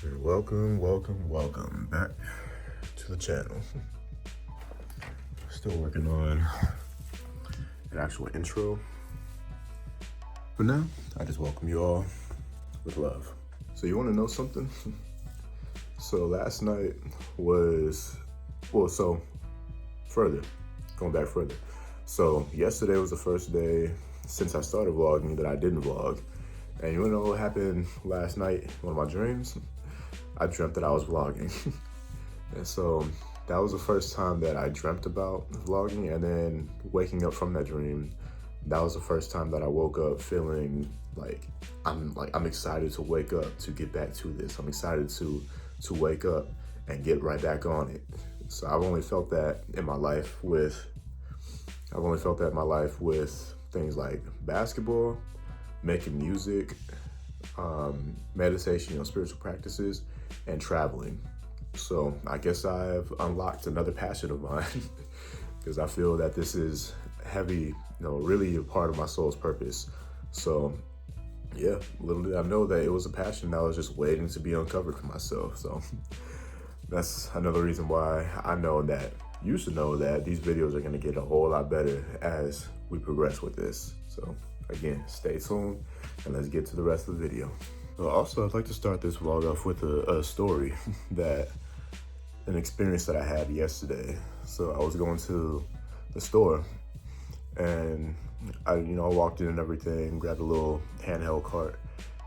And welcome back to the channel. Still working on an actual intro. But now, I just welcome you all with love. So you want to know something? So last night was, going back further. So yesterday was the first day since I started vlogging that I didn't vlog. And you wanna know what happened last night? One of my dreams? I dreamt that I was vlogging. And so that was the first time that I dreamt about vlogging, and then waking up from that dream, that was the first time that I woke up feeling like I'm excited to wake up to get back to this. I'm excited to wake up and get right back on it. So I've only felt that in my life with things like basketball, making music, meditation, spiritual practices, and traveling. So I guess I've unlocked another passion of mine because I feel that this is heavy, really a part of my soul's purpose. So yeah, little did I know that it was a passion that was just waiting to be uncovered for myself. So that's another reason why I know that you should know that these videos are gonna get a whole lot better as we progress with this. So again, stay tuned and let's get to the rest of the video. Well, also, I'd like to start this vlog off with a story an experience that I had yesterday. So I was going to the store and I walked in and everything, grabbed a little handheld cart,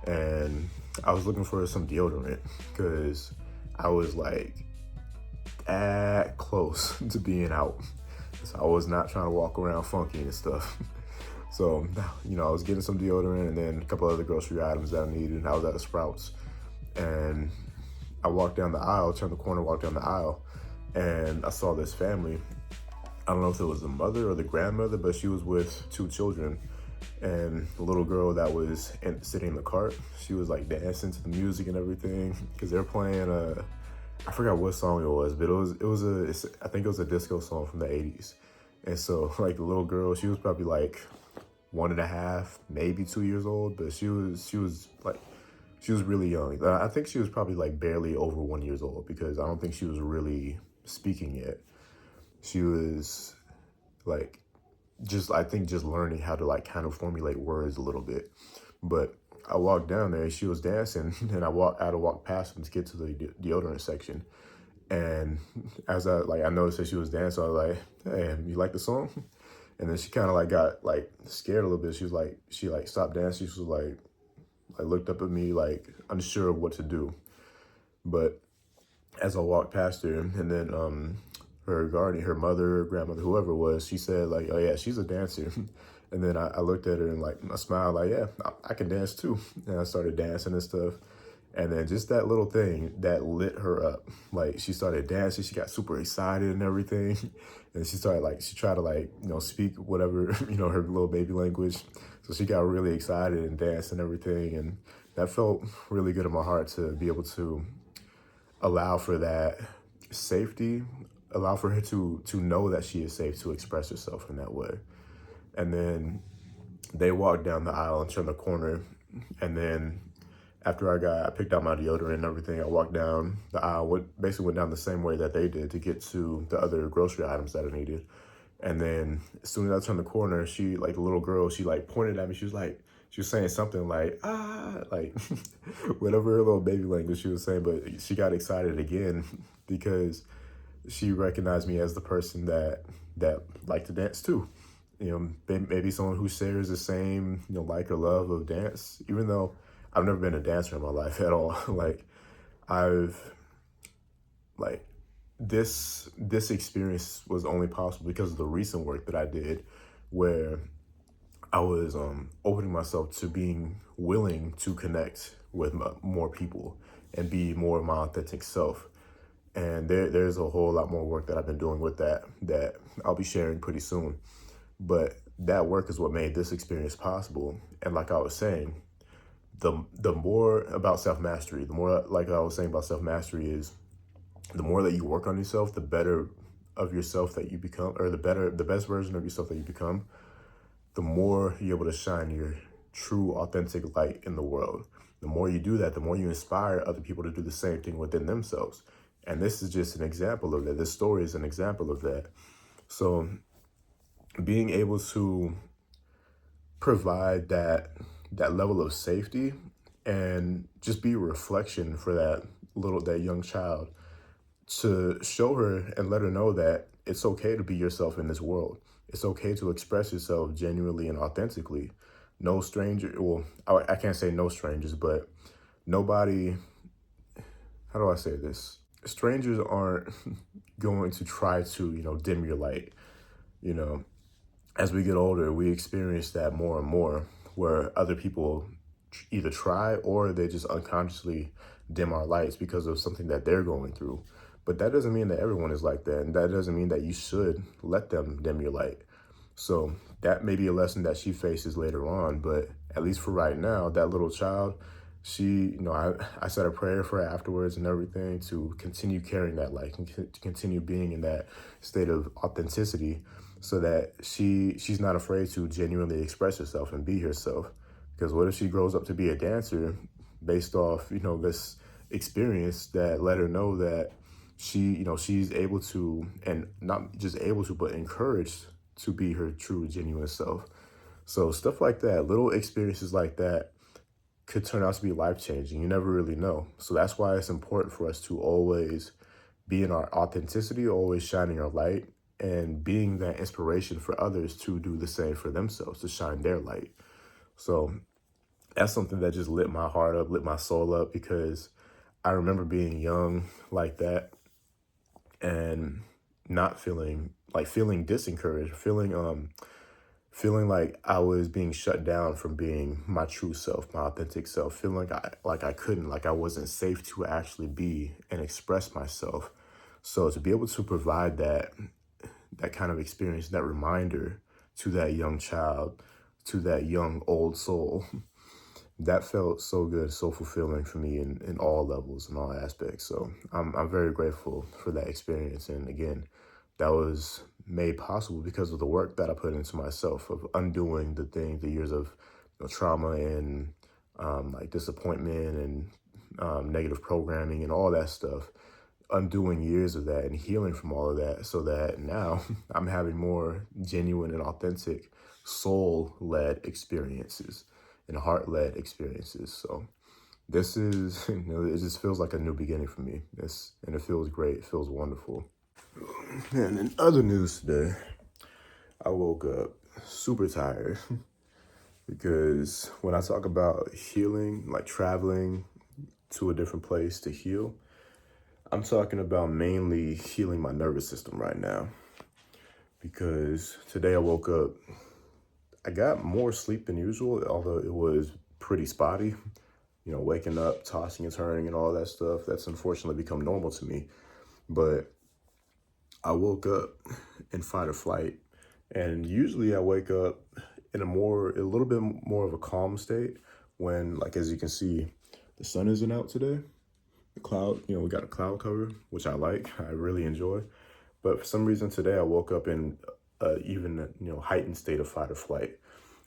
and I was looking for some deodorant because I was like that close to being out. So I was not trying to walk around funky and stuff. So, I was getting some deodorant and then a couple other grocery items that I needed, and I was at a Sprouts. And I walked down the aisle, turned the corner, walked down the aisle, and I saw this family. I don't know if it was the mother or the grandmother, but she was with two children. And the little girl that was sitting in the cart, she was like dancing to the music and everything, because they're playing I forgot what song it was, but I think it was a disco song from the 80s. And so like the little girl, she was probably like 1.5, maybe 2 years old, but she was really young. I think she was probably like barely over 1 year old, because I don't think she was really speaking yet. She was like, just learning how to like kind of formulate words a little bit. But I walked down there, she was dancing, and I had to walk past them to get to the deodorant section. And as I noticed that she was dancing, I was like, "Hey, you like the song?" And then she kind of like got like scared a little bit. She stopped dancing. She was like looked up at me like unsure of what to do. But as I walked past her, and then her mother, grandmother, whoever it was, she said like, "Oh yeah, she's a dancer." And then I looked at her and like I smiled like, "Yeah, I can dance too." And I started dancing and stuff. And then just that little thing that lit her up. Like she started dancing, she got super excited and everything. And she tried to speak whatever, her little baby language. So she got really excited and danced and everything. And that felt really good in my heart to be able to allow for that safety, allow for her to know that she is safe to express herself in that way. And then they walked down the aisle and turned the corner. And then after I picked out my deodorant and everything, I walked down the aisle, basically went down the same way that they did to get to the other grocery items that I needed. And then as soon as I turned the corner, she, like the little girl, she like pointed at me. She was saying something like, "Ah," like whatever her little baby language she was saying, but she got excited again because she recognized me as the person that liked to dance too. Maybe someone who shares the same, like or love of dance, even though I've never been a dancer in my life at all. This experience was only possible because of the recent work that I did, where I was opening myself to being willing to connect with more people and be more of my authentic self. And there's a whole lot more work that I've been doing with that I'll be sharing pretty soon. But that work is what made this experience possible. And like I was saying, the more about self-mastery, the more, like I was saying about self-mastery, is the more that you work on yourself, the better of yourself that you become, or the best version of yourself that you become, the more you're able to shine your true authentic light in the world. The more you do that, the more you inspire other people to do the same thing within themselves. And this is just an example of that. This story is an example of that. So being able to provide that level of safety and just be a reflection for that young child, to show her and let her know that it's okay to be yourself in this world. It's okay to express yourself genuinely and authentically. No stranger, well, I can't say no strangers, but nobody, how do I say this? Strangers aren't going to try to, dim your light. You know, as we get older, we experience that more and more, where other people either try or they just unconsciously dim our lights because of something that they're going through. But that doesn't mean that everyone is like that. And that doesn't mean that you should let them dim your light. So that may be a lesson that she faces later on. But at least for right now, that little child, she, I said a prayer for her afterwards and everything, to continue carrying that light and to continue being in that state of authenticity, so that she's not afraid to genuinely express herself and be herself. Because what if she grows up to be a dancer based off, this experience that let her know that she's able to, and not just able to, but encouraged to be her true, genuine self. So stuff like that, little experiences like that could turn out to be life-changing. You never really know. So that's why it's important for us to always be in our authenticity, always shining our light, and being that inspiration for others to do the same for themselves, to shine their light. So that's something that just lit my heart up, lit my soul up, because I remember being young like that and not feeling disencouraged, feeling like I was being shut down from being my true self, my authentic self, feeling like I couldn't, like I wasn't safe to actually be and express myself. So to be able to provide that kind of experience, that reminder to that young child, to that young old soul, that felt so good, so fulfilling for me in all levels and all aspects. So I'm very grateful for that experience. And again, that was made possible because of the work that I put into myself, of undoing the years of trauma and like disappointment and negative programming and all that stuff, undoing years of that and healing from all of that, so that now I'm having more genuine and authentic soul-led experiences and heart-led experiences. So this is, it just feels like a new beginning for me. And it feels great. It feels wonderful. And in other news today, I woke up super tired because when I talk about healing, like traveling to a different place to heal, I'm talking about mainly healing my nervous system right now. Because today I woke up, I got more sleep than usual, although it was pretty spotty. Waking up, tossing and turning and all that stuff, that's unfortunately become normal to me. But I woke up in fight or flight. And usually I wake up in a little bit more of a calm state when, like, as you can see, the sun isn't out today. The cloud, we got a cloud cover, which I like, I really enjoy. But for some reason today I woke up in even, heightened state of fight or flight,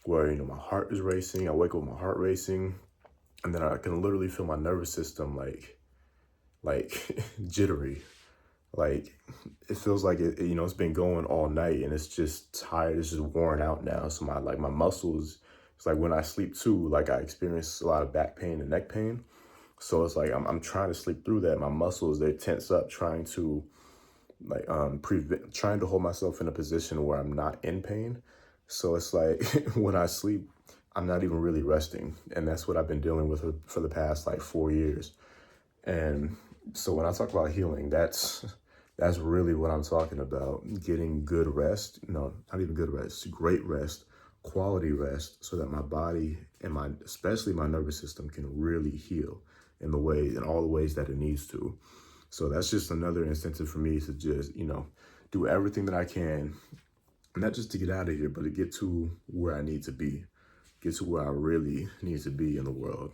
where, my heart is racing. I wake up with my heart racing, and then I can literally feel my nervous system like jittery. Like, it feels like it's been going all night and it's just tired. It's just worn out now. So my muscles, it's like when I sleep too, like I experience a lot of back pain and neck pain. So it's like, I'm trying to sleep through that. My muscles, they tense up, trying to trying to hold myself in a position where I'm not in pain. So it's like when I sleep, I'm not even really resting. And that's what I've been dealing with for the past 4 years. And so when I talk about healing, that's really what I'm talking about. Getting good rest, no, not even good rest, great rest, quality rest, so that my body and especially my nervous system can really heal in all the ways that it needs to. So that's just another incentive for me to just, do everything that I can, not just to get out of here, but to get to where I need to be, get to where I really need to be in the world.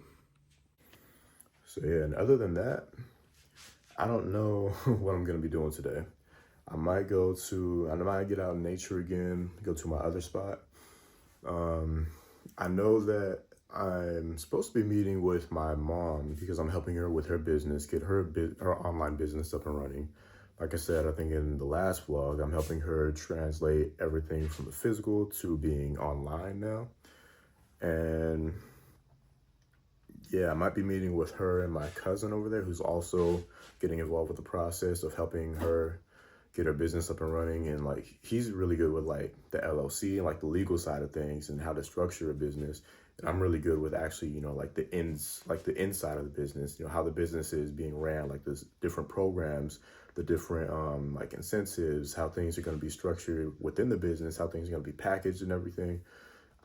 So yeah, and other than that, I don't know what I'm going to be doing today. I might get out in nature again, go to my other spot. I know that I'm supposed to be meeting with my mom because I'm helping her with her business, get her online business up and running. Like I said, I think in the last vlog, I'm helping her translate everything from the physical to being online now. And yeah, I might be meeting with her and my cousin over there, who's also getting involved with the process of helping her get her business up and running. And like, he's really good with like the LLC and like the legal side of things and how to structure a business. And I'm really good with actually, you know, like the inside of the business, you know, how the business is being ran, like there's different programs, the different like incentives, how things are going to be structured within the business, how things are going to be packaged and everything.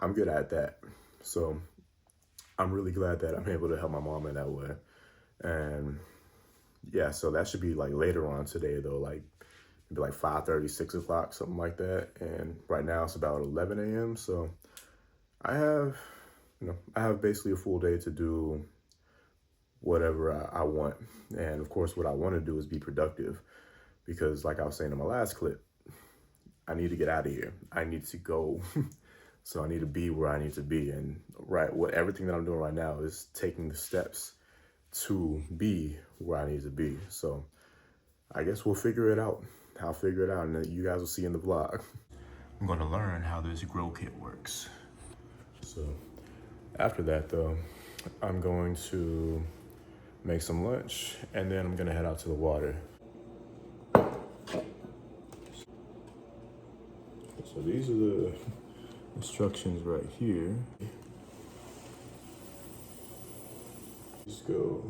I'm good at that. So I'm really glad that I'm able to help my mom in that way. And yeah, so that should be like later on today though, like maybe like 5:30, 6 o'clock, something like that. And right now it's about 11 a.m. So I have basically a full day to do whatever I want. And of course, what I want to do is be productive because like I was saying in my last clip, I need to get out of here. I need to go. So I need to be where I need to be. And everything that I'm doing right now is taking the steps to be where I need to be. So I guess we'll figure it out. I'll figure it out and you guys will see in the vlog. I'm going to learn how this grow kit works. So after that though, I'm going to make some lunch and then I'm going to head out to the water. So these are the instructions right here. Just go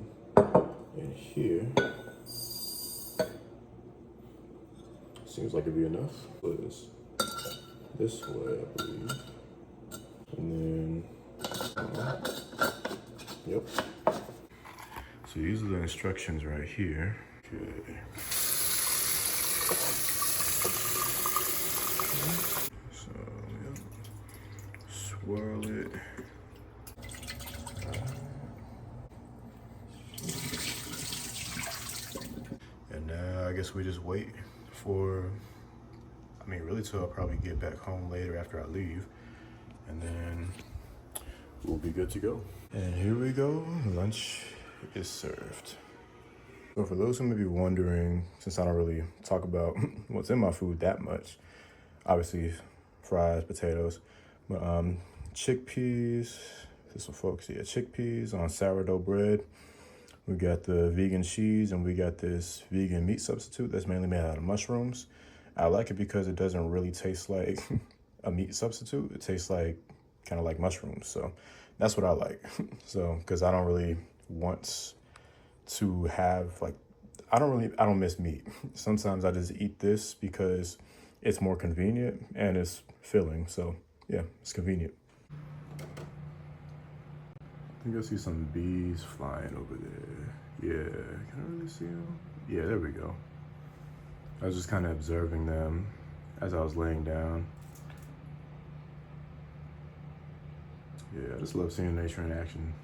in here. Seems like it'd be enough. Was this way, I believe. And then, yep. So these are the instructions right here. Okay. So, yep. Swirl it. And now I guess we just wait for, really till I'll probably get back home later after I leave. And then we'll be good to go. And here we go, lunch is served. So for those who may be wondering, since I don't really talk about what's in my food that much, obviously fries, potatoes, but chickpeas, this will focus here, chickpeas on sourdough bread. We got the vegan cheese and we got this vegan meat substitute that's mainly made out of mushrooms. I like it because it doesn't really taste like a meat substitute. It tastes like kind of like mushrooms. So that's what I like. So, because I don't really want to have like, I don't miss meat. Sometimes I just eat this because it's more convenient and it's filling. So yeah, it's convenient. I think I see some bees flying over there. Yeah, can I really see them? Yeah, there we go. I was just kind of observing them as I was laying down. Yeah, I just love seeing nature in action.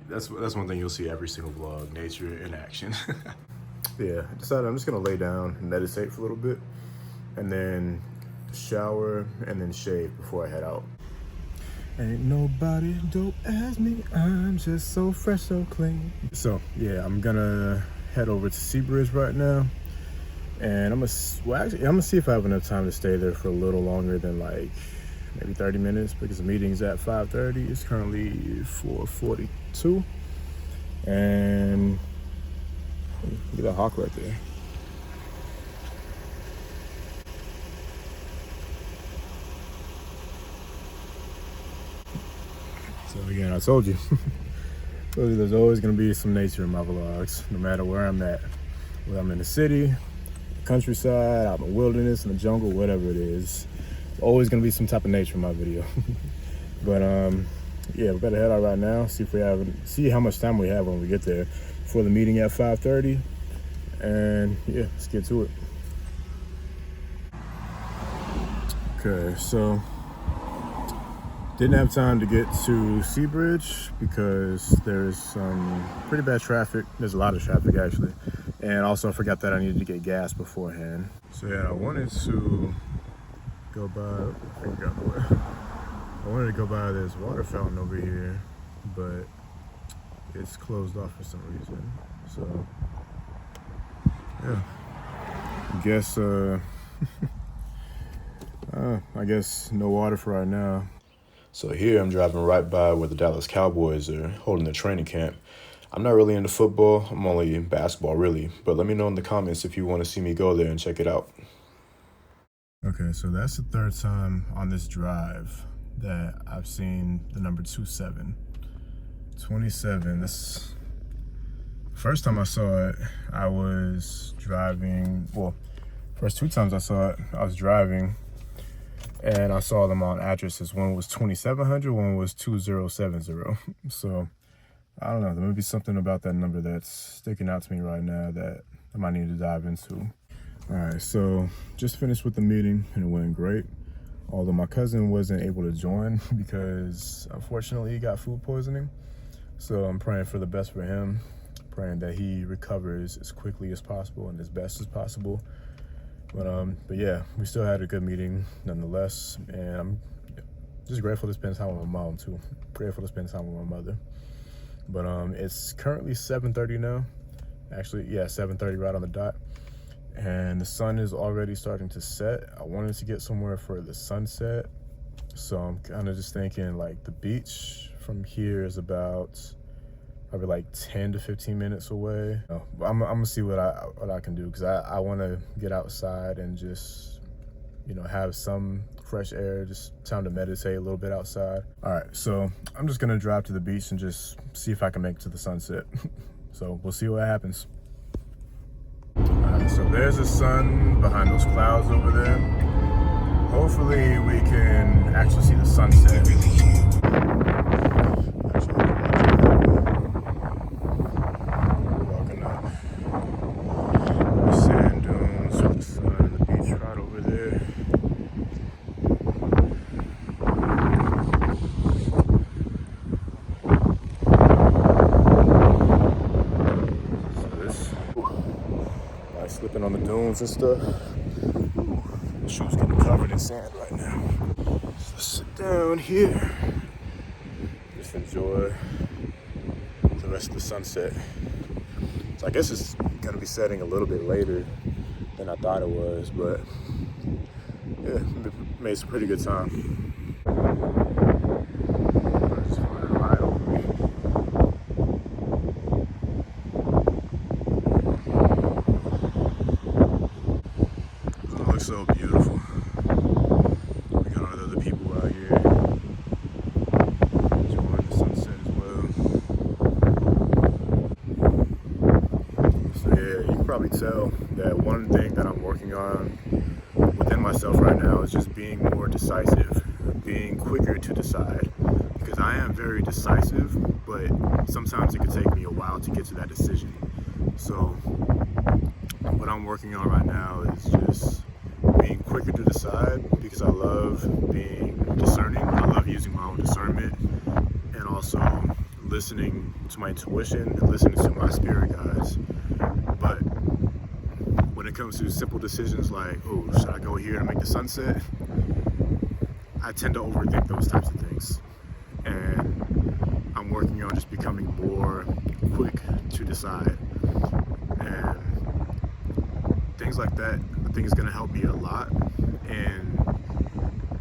That's one thing you'll see every single vlog, nature in action. Yeah, I decided I'm just gonna lay down and meditate for a little bit and then shower and then shave before I head out. Ain't nobody dope as me, I'm just so fresh, so clean. So yeah, I'm gonna head over to Seabridge right now. And I'm gonna see if I have enough time to stay there for a little longer than like maybe 30 minutes because the meeting's at 5:30. It's currently 4:42. And look at that hawk right there. So again, I told you, there's always gonna be some nature in my vlogs, no matter where I'm at. Whether I'm in the city, the countryside, out in the wilderness, in the jungle, whatever it is. There's always gonna be some type of nature in my video. But yeah, we better head out right now, see how much time we have when we get there for the meeting at 5:30. And yeah, let's get to it. Okay, so didn't have time to get to Seabridge because there's some pretty bad traffic. There's a lot of traffic actually. And also I forgot that I needed to get gas beforehand. So yeah, I wanted to go by, I wanted to go by this water fountain over here but it's closed off for some reason. So yeah, I guess no water for right now. So here I'm driving right by where the Dallas Cowboys are holding their training camp. I'm not really into football. I'm only in basketball, really. But let me know in the comments if you want to see me go there and check it out. Okay, so that's the third time on this drive that I've seen the number 27. 27, this first time I saw it, I was driving, well, first two times I saw it, I was driving and I saw them on addresses. One was 2700, one was 2070. So I don't know, there may be something about that number that's sticking out to me right now that I might need to dive into. All right, so just finished with the meeting and it went great. Although my cousin wasn't able to join because unfortunately he got food poisoning. So I'm praying for the best for him, praying that he recovers as quickly as possible and as best as possible. But yeah, we still had a good meeting nonetheless. And I'm just grateful to spend time with my mom too. Grateful to spend time with my mother. But it's currently 7:30 now. Actually, yeah, 7:30 right on the dot. And the sun is already starting to set. I wanted to get somewhere for the sunset. So I'm kind of just thinking like the beach from here is about probably like 10 to 15 minutes away. I'm gonna see what I can do because I want to get outside and just, you know, have some fresh air, just time to meditate a little bit outside. All right, so I'm just gonna drive to the beach and just see if I can make it to the sunset. So we'll see what happens. So there's the sun behind those clouds over there. Hopefully we can actually see the sunset. We're walking up the sand dunes with the sun and the beach right over there. Slipping on the dunes and stuff. Ooh, the shoes getting covered in sand right now. So let's sit down here. Just enjoy the rest of the sunset. So I guess it's gonna be setting a little bit later than I thought it was, but yeah, made some pretty good time. So beautiful. We got all the other people out here enjoying the sunset as well. So yeah, you can probably tell that one thing that I'm working on within myself right now is just being more decisive, being quicker to decide. Because I am very decisive, but sometimes it can take me a while to get to that decision. So what I'm working on right now is just being quicker to decide, because I love being discerning. I love using my own discernment and also listening to my intuition and listening to my spirit guides. But when it comes to simple decisions like, oh, should I go here to make the sunset? I tend to overthink those types of things. And I'm working on just becoming more quick to decide. And things like that, I think is going to help me a lot in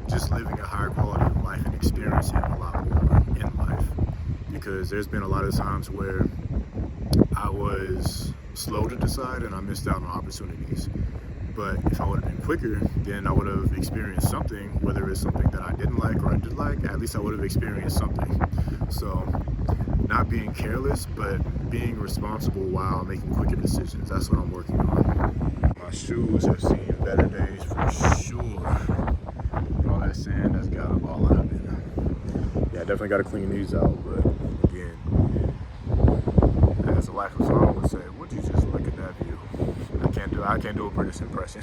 just living a higher quality of life and experiencing a lot more in life. Because there's been a lot of times where I was slow to decide and I missed out on opportunities. But if I would have been quicker, then I would have experienced something, whether it's something that I didn't like or I did like, at least I would have experienced something. So not being careless, but being responsible while making quicker decisions. That's what I'm working on. My shoes have seen better days for sure. All that sand that's got up all out of it. Yeah, I definitely got to clean these out, but again, as a life of song would say, would you just look at that view? I can't do a British impression.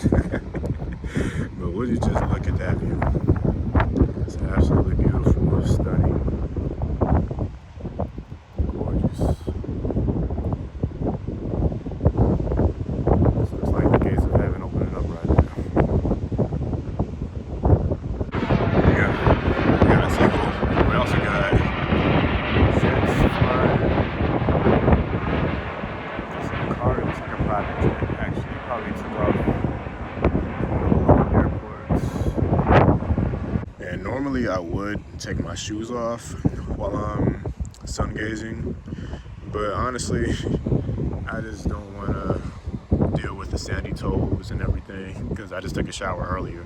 But would you just look at that view? It's absolutely beautiful, stunning, gorgeous. So it's like the gates of heaven opening up right now. We got a circle. We also got sand a private jet, actually. Probably took off from local airports. And normally I would take my shoes off while I'm sun gazing, but honestly, I just don't want to deal with the sandy toes and everything because I just took a shower earlier.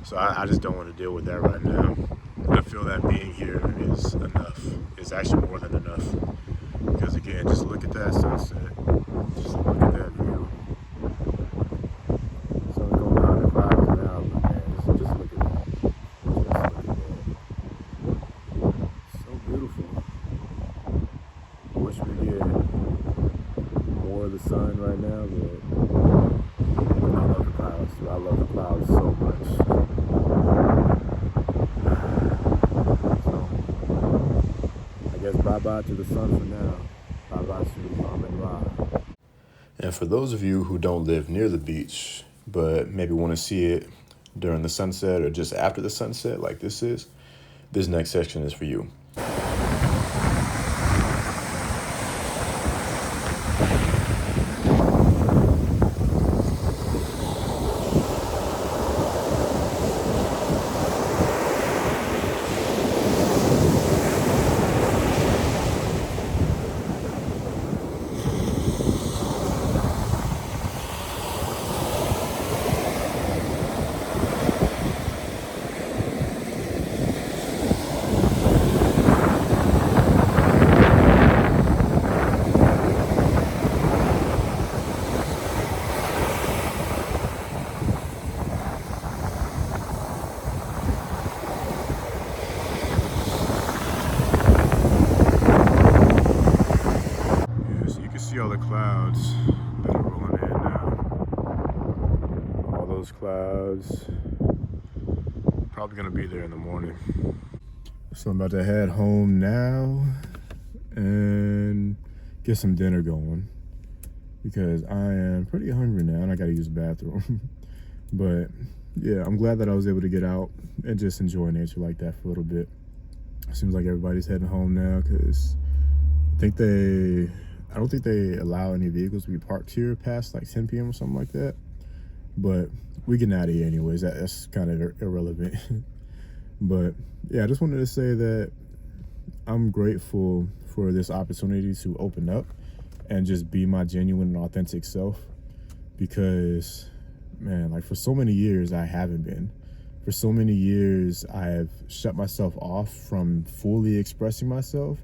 So I just don't want to deal with that right now. I feel that being here is enough. It's actually more than enough. Because again, just look at that sunset. Just look at that view. It's only going behind the clouds now, but man, just look at that. Just look at that. So beautiful. I wish we get more of the sun right now, but I love the clouds. I love the clouds so much. Bye-bye to the sun for now. Bye-bye to Am Rahzier. And for those of you who don't live near the beach, but maybe want to see it during the sunset or just after the sunset like this is, this next section is for you. See all the clouds that are rolling in now. All those clouds. Probably gonna be there in the morning. So I'm about to head home now and get some dinner going because I am pretty hungry now and I gotta use the bathroom. But yeah, I'm glad that I was able to get out and just enjoy nature like that for a little bit. Seems like everybody's heading home now because I don't think they allow any vehicles to be parked here past like 10 p.m. or something like that. But we getting out of here anyways. That's kind of irrelevant. But yeah, I just wanted to say that I'm grateful for this opportunity to open up and just be my genuine and authentic self. Because, man, like for so many years, I haven't been. For so many years, I have shut myself off from fully expressing myself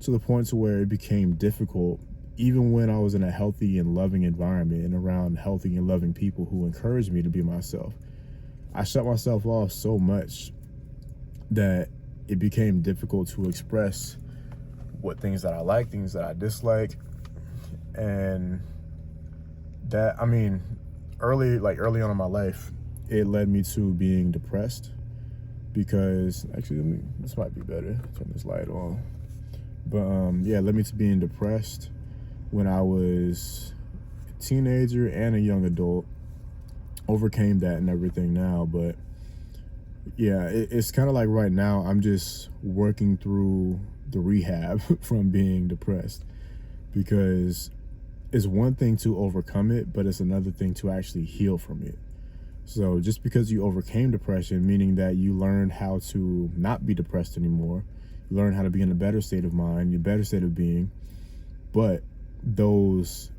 to the point to where it became difficult even when I was in a healthy and loving environment and around healthy and loving people who encouraged me to be myself. I shut myself off so much that it became difficult to express what things that I like, things that I dislike. And that, I mean, early on in my life, it led me to being depressed because, actually, this might be better, turn this light on. But yeah, it led me to being depressed when I was a teenager and a young adult. Overcame that and everything now, but yeah, it's kind of like right now I'm just working through the rehab from being depressed, because it's one thing to overcome it, but it's another thing to actually heal from it. So just because you overcame depression, meaning that you learned how to not be depressed anymore, you learn how to be in a better state of mind, your better state of being, but those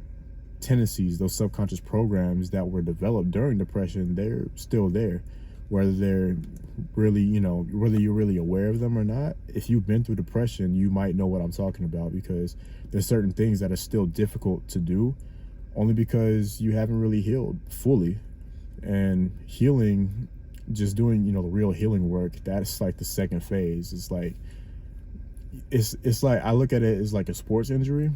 tendencies, those subconscious programs that were developed during depression, they're still there. Whether they're really, whether you're really aware of them or not, if you've been through depression, you might know what I'm talking about, because there's certain things that are still difficult to do only because you haven't really healed fully. And healing, just doing, the real healing work, that's like the second phase. It's like, it's like, I look at it as like a sports injury,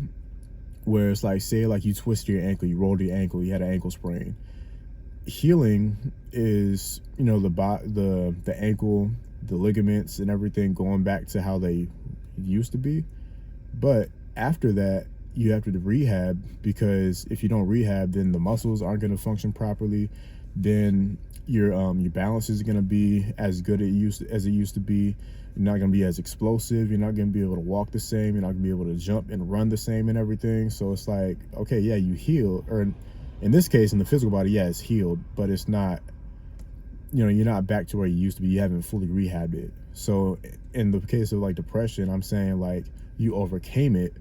where it's like, say like you twist your ankle, you rolled your ankle, you had an ankle sprain. Healing is, the ankle, the ligaments and everything going back to how they used to be. But after that, you have to rehab, because if you don't rehab, then the muscles aren't going to function properly. Then your balance is going to be as good as it used to be. You're not going to be as explosive. You're not going to be able to walk the same. You're not going to be able to jump and run the same and everything. So it's like, okay, yeah, you heal. Or in this case, in the physical body, yeah, it's healed, but it's not, you're not back to where you used to be. You haven't fully rehabbed it. So in the case of like depression, I'm saying like you overcame it,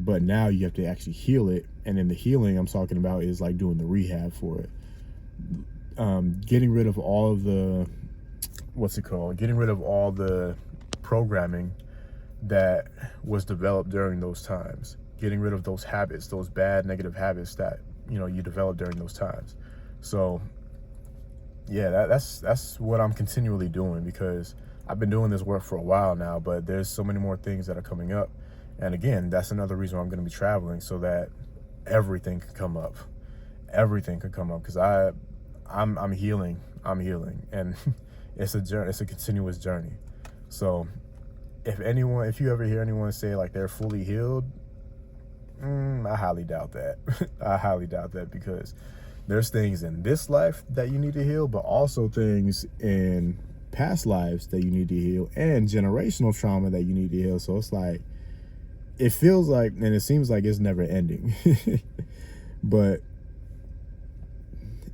but now you have to actually heal it. And in the healing I'm talking about is like doing the rehab for it. Getting rid of all of the, getting rid of all the programming that was developed during those times, getting rid of those habits, those bad negative habits that you developed during those times. So yeah, that's what I'm continually doing, because I've been doing this work for a while now, but there's so many more things that are coming up. And again, that's another reason why I'm going to be traveling, so that everything can come up. Everything could come up, because I'm healing, and it's a journey. It's a continuous journey. So if you ever hear anyone say like they're fully healed, I highly doubt that. I highly doubt that, because there's things in this life that you need to heal, but also things in past lives that you need to heal, and generational trauma that you need to heal. So it's like, it feels like, and it seems like it's never ending. But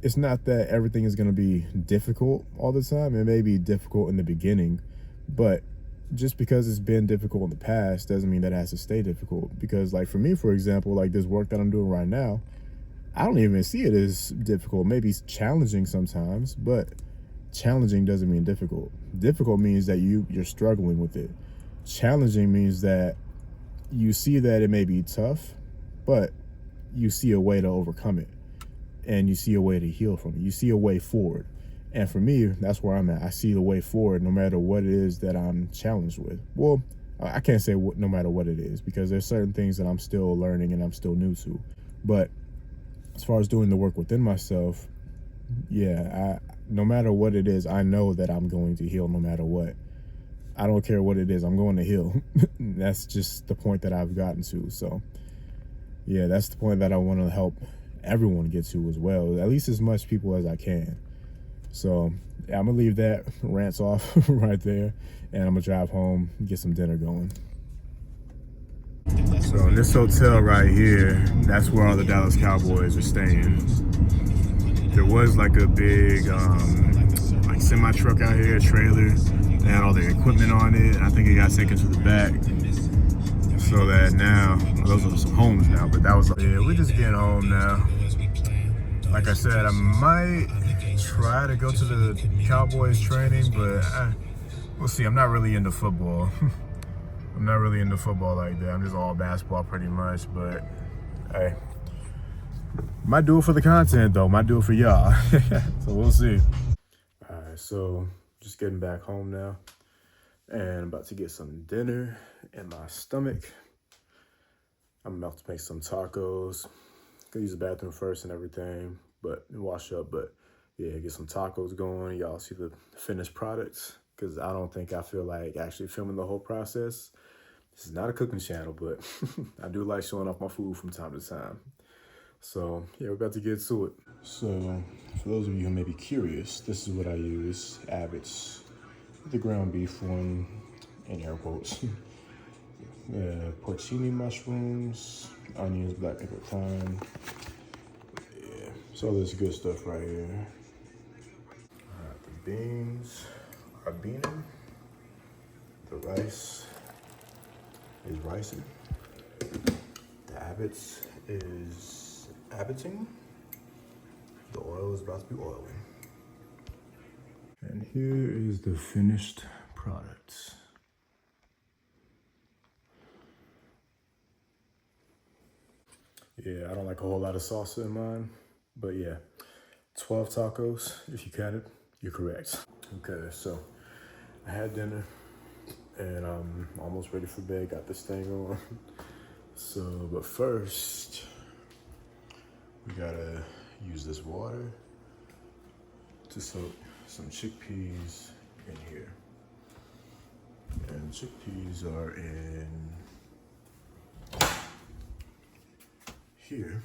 it's not that everything is going to be difficult all the time. It may be difficult in the beginning, but just because it's been difficult in the past doesn't mean that it has to stay difficult. Because like for me, for example, like this work that I'm doing right now, I don't even see it as difficult. Maybe it's challenging sometimes, but challenging doesn't mean difficult. Difficult means that you're struggling with it. Challenging means that you see that it may be tough, but you see a way to overcome it, and you see a way to heal from it. You see a way forward. And for me, that's where I'm at. I see the way forward no matter what it is that I'm challenged with. Well, I can't say no matter what it is, because there's certain things that I'm still learning and I'm still new to. But as far as doing the work within myself, yeah, no matter what it is, I know that I'm going to heal no matter what. I don't care what it is, I'm going to heal. That's just the point that I've gotten to. So yeah, that's the point that I want to help everyone get to as well, at least as much people as I can. So yeah, I'm gonna leave that rants off right there, and I'm gonna drive home and get some dinner going. So in this hotel right here, that's where all the Dallas Cowboys are staying. There was like a big like semi truck out here, a trailer. They had all their equipment on it. I think it got taken to the back. So that now, those are some homes now, but that was, yeah, we're just getting home now. Like I said, I might try to go to the Cowboys training, but we'll see. I'm not really into football. I'm not really into football like that. I'm just all basketball pretty much, but hey, might do it for the content though. Might do it for y'all. So we'll see. All right, so just getting back home now, and I'm about to get some dinner in my stomach. I'm about to make some tacos. Go use the bathroom first and everything, but wash up. But yeah, get some tacos going. Y'all see the finished products, because I don't think I feel like actually filming the whole process. This is not a cooking channel, but I do like showing off my food from time to time. So yeah, we're about to get to it. So for those of you who may be curious, this is what I use. Abbott's, the ground beef one, in air quotes. Porcini mushrooms, onions, black pepper, thyme. Yeah, so this good stuff right here. All right, the beans are beaning. The rice is ricing. The Abbott's is Abbotting. The oil is about to be oiling. And here is the finished product. Yeah, I don't like a whole lot of salsa in mine, but yeah, 12 tacos, if you counted, you're correct. Okay, so I had dinner and I'm almost ready for bed, got this thing on. So, but first, we gotta use this water to soak some chickpeas in here. And chickpeas are in here.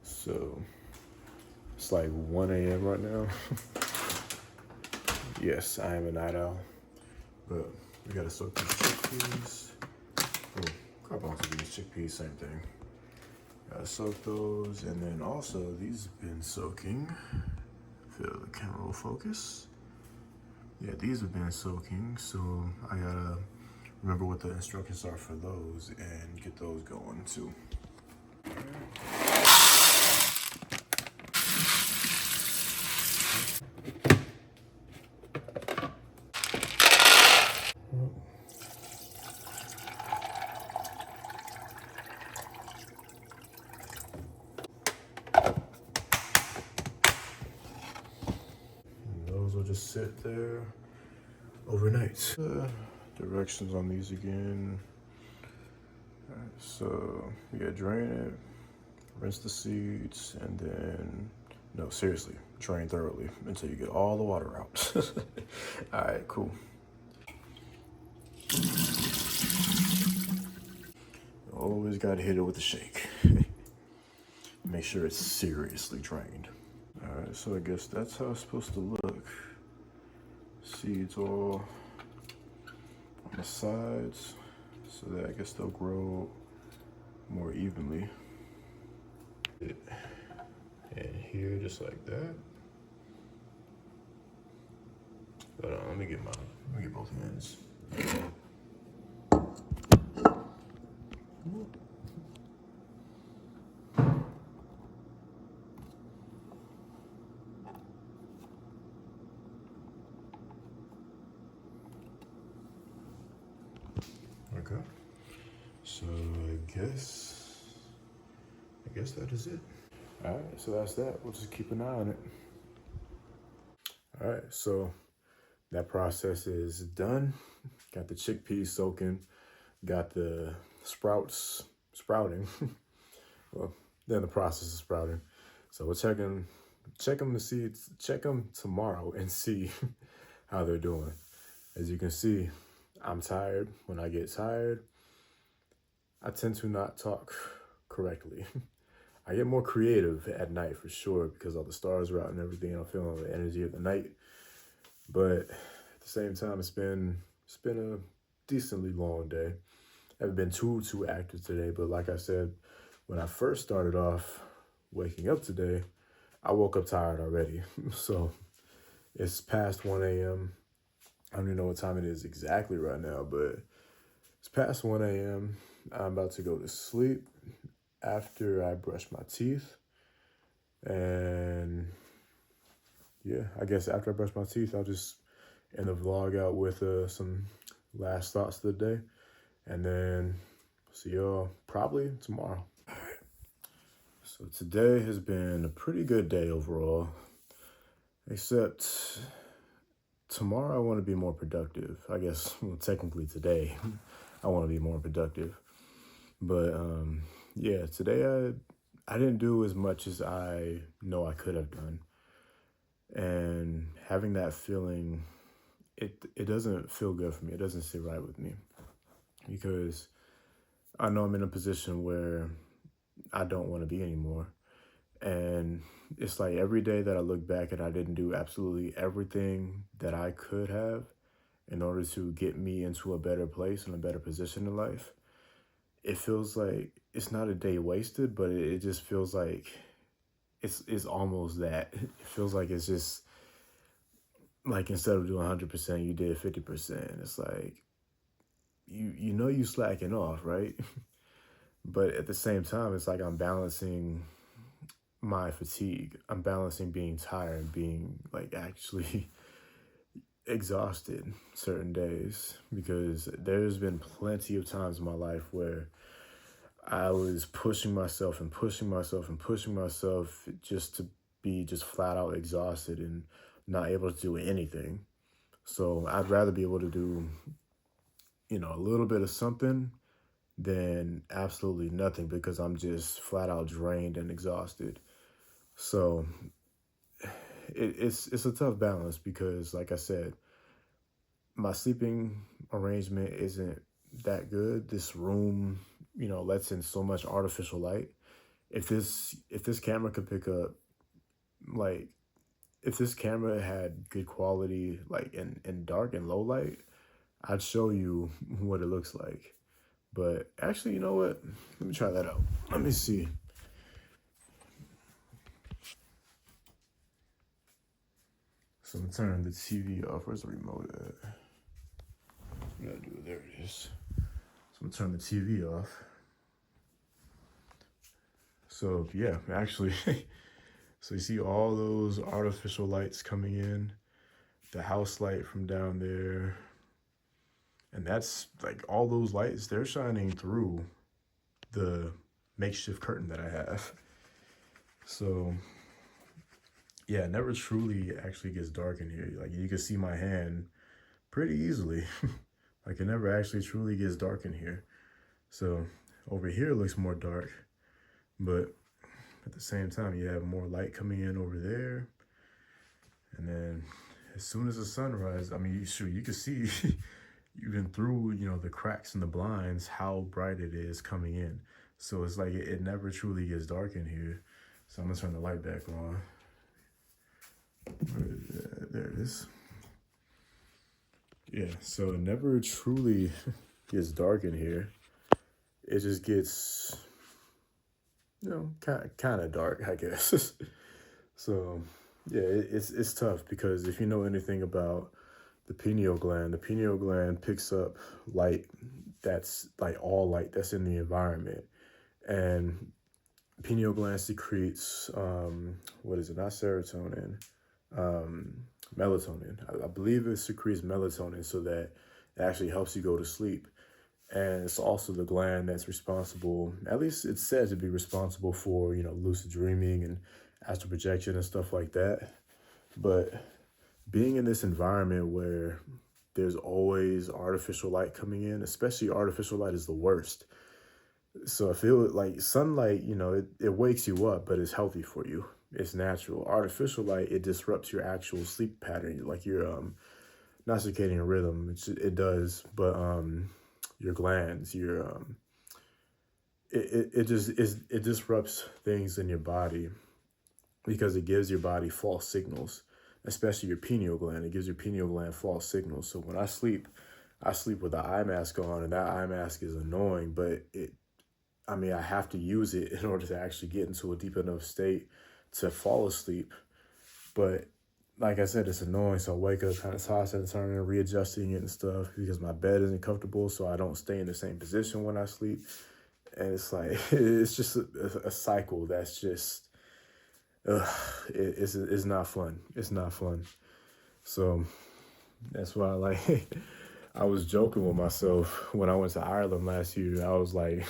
So It's like 1 a.m. right now. Yes, I am a night owl. But we gotta soak these chickpeas. Oh, grab onto these chickpeas, same thing. Gotta soak those, and then also these have been soaking. Feel the camera will focus. Yeah, these have been soaking, so I gotta remember what the instructions are for those and get those going too. And those will just sit there overnight. Directions on these again. All right, so you gotta drain it, rinse the seeds, and then, no, seriously, drain thoroughly until you get all the water out. All right, cool. Always gotta hit it with a shake. Make sure it's seriously drained. All right, so I guess that's how it's supposed to look. Seeds all on the sides, so that I guess they'll grow more evenly. And here, just like that. Hold on, let me get both hands. Okay. So I guess that is it. All right, so that's that. We'll just keep an eye on it. All right, so that process is done. Got the chickpeas soaking, got the sprouts sprouting. Well, they're in the process of sprouting. So we'll check them tomorrow and see how they're doing. As you can see, I'm tired. When I get tired, I tend to not talk correctly. I get more creative at night for sure because all the stars are out and everything. And I'm feeling the energy of the night. But at the same time, it's been a decently long day. I haven't been too active today, but like I said, when I first started off waking up today, I woke up tired already. So it's past 1 a.m. I don't even know what time it is exactly right now, but it's past 1 a.m. I'm about to go to sleep after I brush my teeth. And yeah, I guess after I brush my teeth, I'll just end the vlog out with some last thoughts of the day. And then see y'all probably tomorrow. All right. So today has been a pretty good day overall, except tomorrow I want to be more productive. I guess, well, technically today I want to be more productive. But yeah, today I didn't do as much as I know I could have done. And having that feeling, it doesn't feel good for me. It doesn't sit right with me. Because I know I'm in a position where I don't want to be anymore. And it's like every day that I look back and I didn't do absolutely everything that I could have in order to get me into a better place and a better position in life, it feels like it's not a day wasted, but it just feels like it's almost that. It feels like it's just like instead of doing 100%, you did 50%. It's like, you know you slacking off, right? But at the same time, it's like I'm balancing my fatigue. I'm balancing being tired, being like actually exhausted certain days, because there's been plenty of times in my life where I was pushing myself and pushing myself and pushing myself just to be just flat out exhausted and not able to do anything. So I'd rather be able to do, a little bit of something than absolutely nothing, because I'm just flat out drained and exhausted. So it's a tough balance because, like I said, my sleeping arrangement isn't that good. This room, lets in so much artificial light. If this camera could pick up like if this camera had good quality, like in dark and low light, I'd show you what it looks like. But actually, you know what? Let me try that out. Let me see. So I'm turning the TV off. Where's the remote at? What did I do? There it is. So I'm gonna turn the TV off. So yeah, actually, so you see all those artificial lights coming in, the house light from down there, and that's like all those lights, they're shining through the makeshift curtain that I have. So yeah, it never truly actually gets dark in here. Like you can see my hand pretty easily. Like it never actually truly gets dark in here. So over here it looks more dark, but at the same time you have more light coming in over there. And then as soon as the sun rises, I mean, you can see even through, the cracks in the blinds, how bright it is coming in. So it's like it never truly gets dark in here. So I'm gonna turn the light back on. There it is. Yeah, so it never truly gets dark in here. It just gets, kind of dark, I guess. So yeah, it's tough because if you know anything about the pineal gland picks up light that's like all light that's in the environment. And pineal gland secretes, what is it? Not serotonin, melatonin. I believe it secretes melatonin so that it actually helps you go to sleep. And it's also the gland that's responsible, at least it's said to be responsible for, lucid dreaming and astral projection and stuff like that. But being in this environment where there's always artificial light coming in, especially artificial light is the worst. So I feel like sunlight, it wakes you up, but it's healthy for you. It's natural. Artificial light, it disrupts your actual sleep pattern, like your not circadian rhythm. It does, but your glands, it disrupts things in your body because it gives your body false signals, especially your pineal gland. It gives your pineal gland false signals. So when I sleep with an eye mask on, and that eye mask is annoying, but I have to use it in order to actually get into a deep enough state to fall asleep. But like I said, it's annoying. So I wake up kind of tossing and turning and readjusting it and stuff because my bed isn't comfortable. So I don't stay in the same position when I sleep. And it's like, it's just a cycle that's just, it's not fun. It's not fun. So that's why I was joking with myself when I went to Ireland last year. I was like,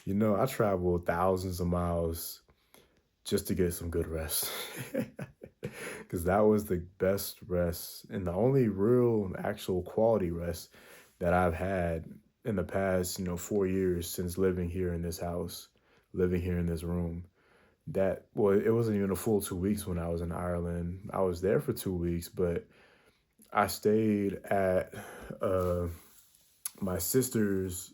I traveled thousands of miles just to get some good rest. Because that was the best rest and the only real actual quality rest that I've had in the past, 4 years since living here in this house, living here in this room. It wasn't even a full 2 weeks when I was in Ireland. I was there for 2 weeks, but I stayed at my sister's,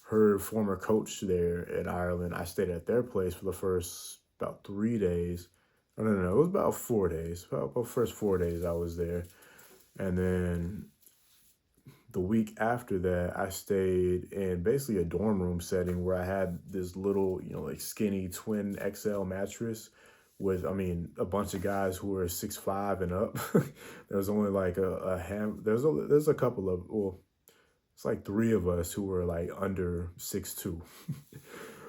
her former coach there in Ireland. I stayed at their place for the first about 3 days. No, it was about 4 days. About the first 4 days I was there. And then the week after that, I stayed in basically a dorm room setting where I had this little, skinny twin XL mattress with, a bunch of guys who were 6'5" and up. There was only like there's a couple of, it's like 3 of us who were like under 6'2".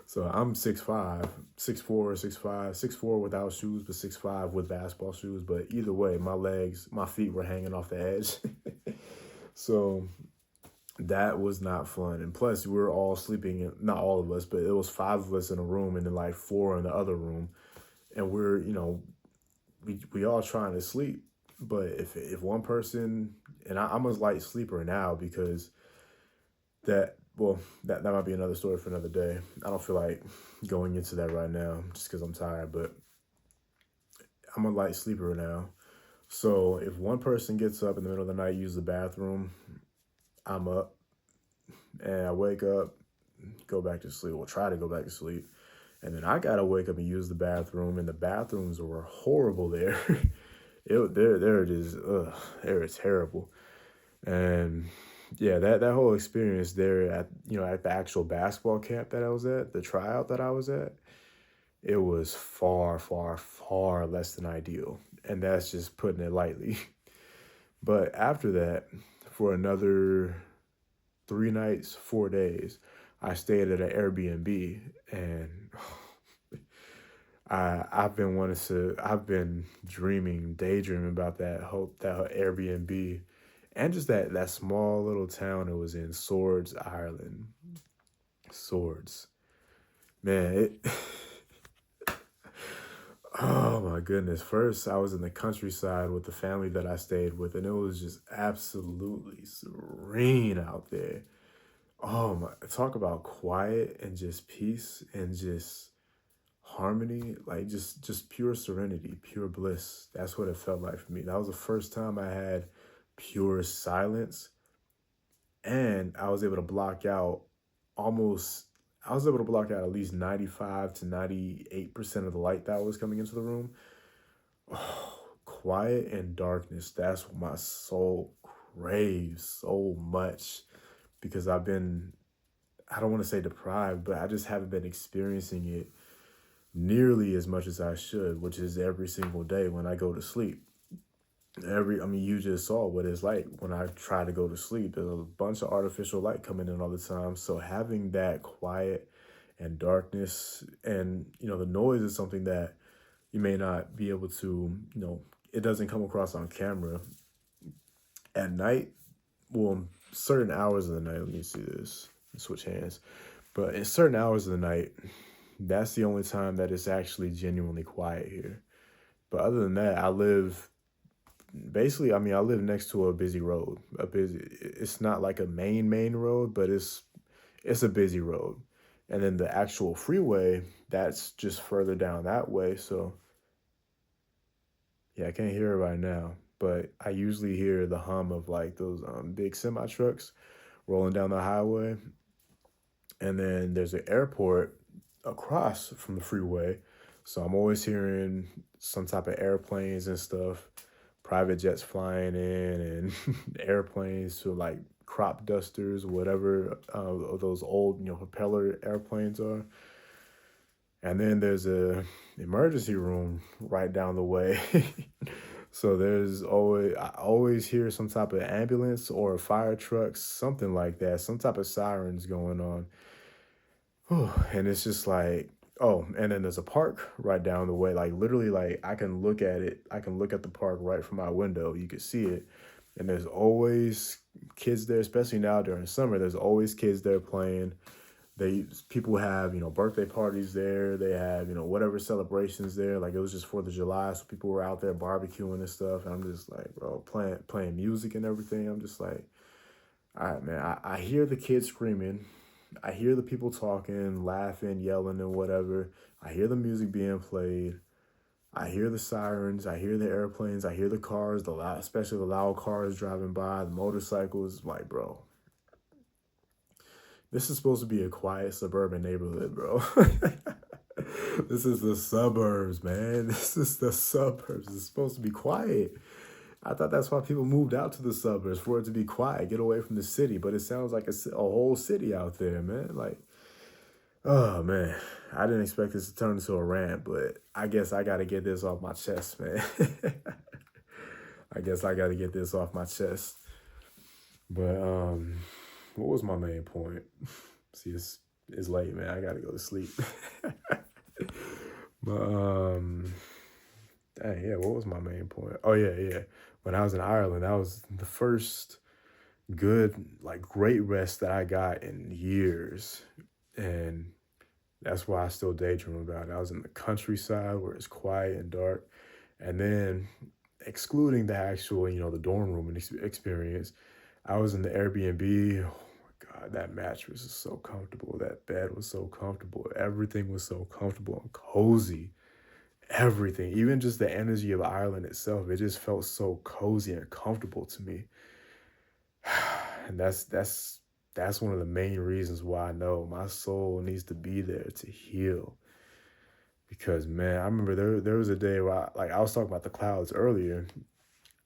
So I'm 6'5", 6'4", 6'5", 6'4" without shoes, but 6'5" with basketball shoes. But either way, my feet were hanging off the edge. So that was not fun. And plus, we were all sleeping, not all of us, but it was 5 of us in a room and then like 4 in the other room. And we're, we all trying to sleep. But if one person, and I'm a light sleeper now because that might be another story for another day. I don't feel like going into that right now just because I'm tired, but I'm a light sleeper now. So if one person gets up in the middle of the night, use the bathroom, I'm up and I wake up, go back to sleep, or try to go back to sleep. And then I gotta wake up and use the bathroom, and the bathrooms were horrible there. They're just, ugh, they're terrible. And yeah, that whole experience there at, at the actual basketball camp that I was at, the tryout that I was at, it was far, far, far less than ideal. And that's just putting it lightly. But after that, for another 3 nights, 4 days, I stayed at an Airbnb, and I've been daydreaming about that Airbnb, and just that small little town it was in, Swords, Ireland. Swords. Man, it oh my goodness. First, I was in the countryside with the family that I stayed with, and it was just absolutely serene out there. Oh my, talk about quiet and just peace and just harmony, like just pure serenity, pure bliss. That's what it felt like for me. That was the first time I had pure silence, and almost I was able to block out at least 95 to 98% of the light that was coming into the room. Oh, quiet and darkness. That's what my soul craves so much, because I don't want to say deprived, but I just haven't been experiencing it nearly as much as I should, which is every single day when I go to sleep. I mean, you just saw what it's like when I try to go to sleep. There's a bunch of artificial light coming in all the time. So having that quiet and darkness, and, the noise is something that you may not be able to, it doesn't come across on camera at night. Well, certain hours of the night, let me see this, switch hands. But in certain hours of the night, that's the only time that it's actually genuinely quiet here. But other than that, I live next to a busy road. It's not like a main road, but it's a busy road. And then the actual freeway, that's just further down that way. So yeah, I can't hear it right now, but I usually hear the hum of like those big semi trucks rolling down the highway. And then there's an airport across from the freeway. So I'm always hearing some type of airplanes and stuff, private jets flying in, and airplanes to like crop dusters, whatever those old, propeller airplanes are. And then there's a emergency room right down the way. So I always hear some type of ambulance or a fire truck, something like that, some type of sirens going on. Whew. And it's just like, oh, and then there's a park right down the way. Like literally, like I can look at it. I can look at the park right from my window. You can see it. And there's always kids there, especially now during summer. There's always kids there playing. People have, birthday parties there. They have, whatever celebrations there. Like it was just 4th of July, so people were out there barbecuing and stuff. And I'm just like, bro, playing music and everything. I'm just like, all right, man. I hear the kids screaming. I hear the people talking, laughing, yelling, and whatever. I hear the music being played. I hear the sirens. I hear the airplanes. I hear the cars, especially the loud cars driving by, the motorcycles. Like, bro, this is supposed to be a quiet suburban neighborhood, bro. This is the suburbs, man. This is the suburbs. It's supposed to be quiet. I thought that's why people moved out to the suburbs, for it to be quiet, get away from the city. But it sounds like a whole city out there, man. Like, oh, man. I didn't expect this to turn into a rant, but I guess I got to get this off my chest, man. I guess I got to get this off my chest. But what was my main point? See, it's late, man. I got to go to sleep. But dang, yeah, what was my main point? Oh yeah. When I was in Ireland, that was the first good, like great rest that I got in years. And that's why I still daydream about it. I was in the countryside where it's quiet and dark. And then excluding the actual, the dorm room experience, I was in the Airbnb. Oh my God, that mattress is so comfortable. That bed was so comfortable. Everything was so comfortable and cozy. Everything, even just the energy of Ireland itself, it just felt so cozy and comfortable to me. And that's one of the main reasons why I know my soul needs to be there to heal. Because man, I remember there was a day where I was talking about the clouds earlier.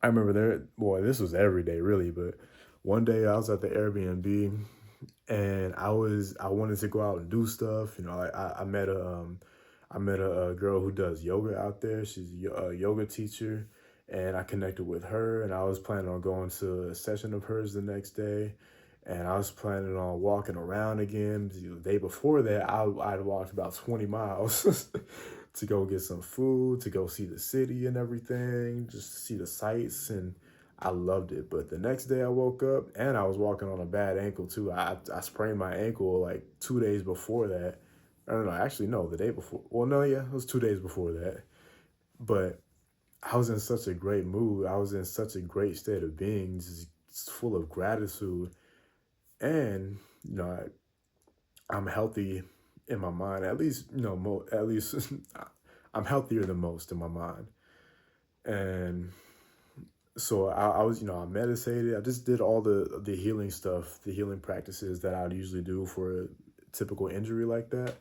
I remember boy, this was every day really, but one day I was at the Airbnb and I wanted to go out and do stuff. You know, I met a girl who does yoga out there. She's a yoga teacher, and I connected with her. And I was planning on going to a session of hers the next day, and I was planning on walking around again. The day before that, I'd walked about 20 miles to go get some food, to go see the city and everything, just to see the sights, and I loved it. But the next day I woke up and I was walking on a bad ankle too. I sprained my ankle like 2 days before that. I don't know, actually no, the day before. Well, no, yeah, it was 2 days before that. But I was in such a great mood. I was in such a great state of being, just full of gratitude. And, I'm healthy in my mind. At least, at least I'm healthier than most in my mind. And so I was, I meditated. I just did all the healing stuff, the healing practices that I'd usually do for a typical injury like that.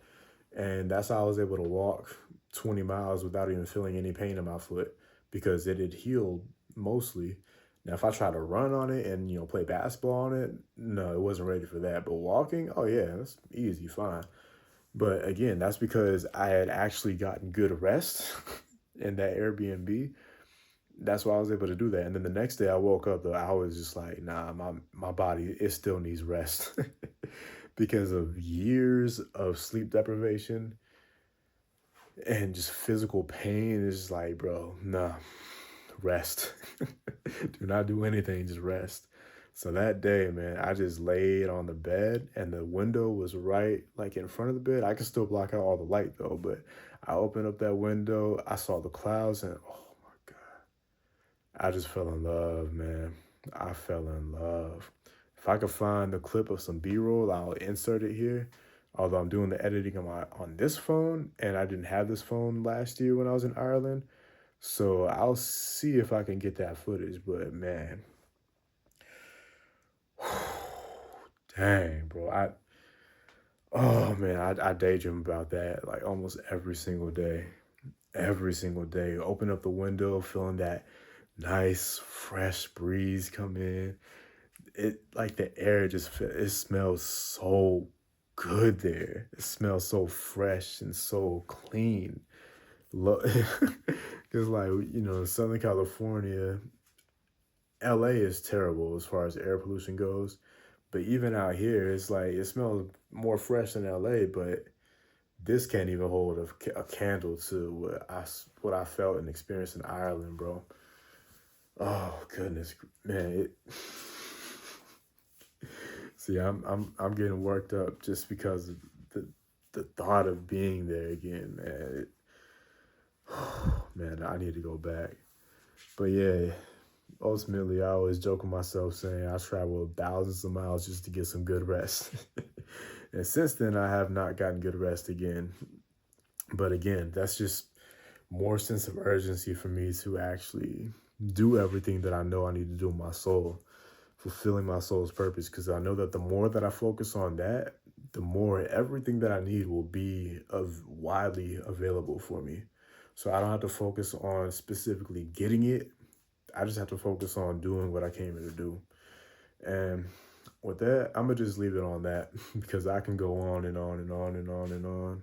And that's how I was able to walk 20 miles without even feeling any pain in my foot because it had healed mostly. Now, if I tried to run on it and, play basketball on it, no, it wasn't ready for that. But walking, oh yeah, that's easy, fine. But again, that's because I had actually gotten good rest in that Airbnb. That's why I was able to do that. And then the next day I woke up, though, I was just like, nah, my body, it still needs rest because of years of sleep deprivation and just physical pain. It's just like, bro, nah, rest. Do not do anything, just rest. So that day, man, I just laid on the bed and the window was right like in front of the bed. I could still block out all the light though, but I opened up that window, I saw the clouds and oh my God, I just fell in love, man. I fell in love. If I could find the clip of some B-roll, I'll insert it here. Although I'm doing the editing on this phone and I didn't have this phone last year when I was in Ireland. So I'll see if I can get that footage, but man, dang, bro. Oh man, I daydream about that like almost every single day. Every single day. Open up the window, feeling that nice, fresh breeze come in. It like the air it smells so good there. It smells so fresh and so clean. Because like, Southern California, LA is terrible as far as air pollution goes. But even out here, it's like it smells more fresh than LA, but this can't even hold a candle to what I felt and experienced in Ireland, bro. Oh goodness, man. See, I'm getting worked up just because of the thought of being there again, man. Man, I need to go back. But yeah, ultimately, I always joke with myself saying I traveled thousands of miles just to get some good rest. And since then, I have not gotten good rest again. But again, that's just more sense of urgency for me to actually do everything that I know I need to do in my soul, fulfilling my soul's purpose. Because I know that the more that I focus on that, the more everything that I need will be widely available for me. So I don't have to focus on specifically getting it. I just have to focus on doing what I came here to do. And with that, I'm going to just leave it on that because I can go on and on and on and on and on.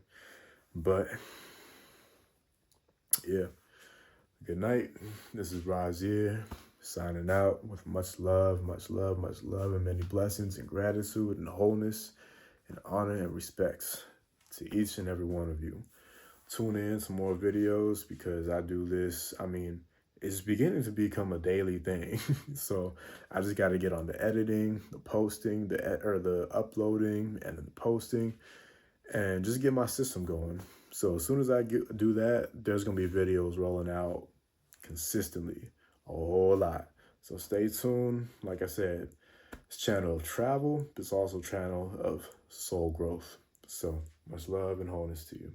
But yeah, good night. This is Rahzier signing out with much love, much love, much love, and many blessings and gratitude and wholeness and honor and respects to each and every one of you. Tune in to more videos because I do this. I mean, it's beginning to become a daily thing. So I just got to get on the editing, the posting, the uploading, and the posting, and just get my system going. So as soon as I do that, there's going to be videos rolling out consistently, a whole lot. So stay tuned. Like I said, it's a channel of travel, but it's also a channel of soul growth. So much love and wholeness to you.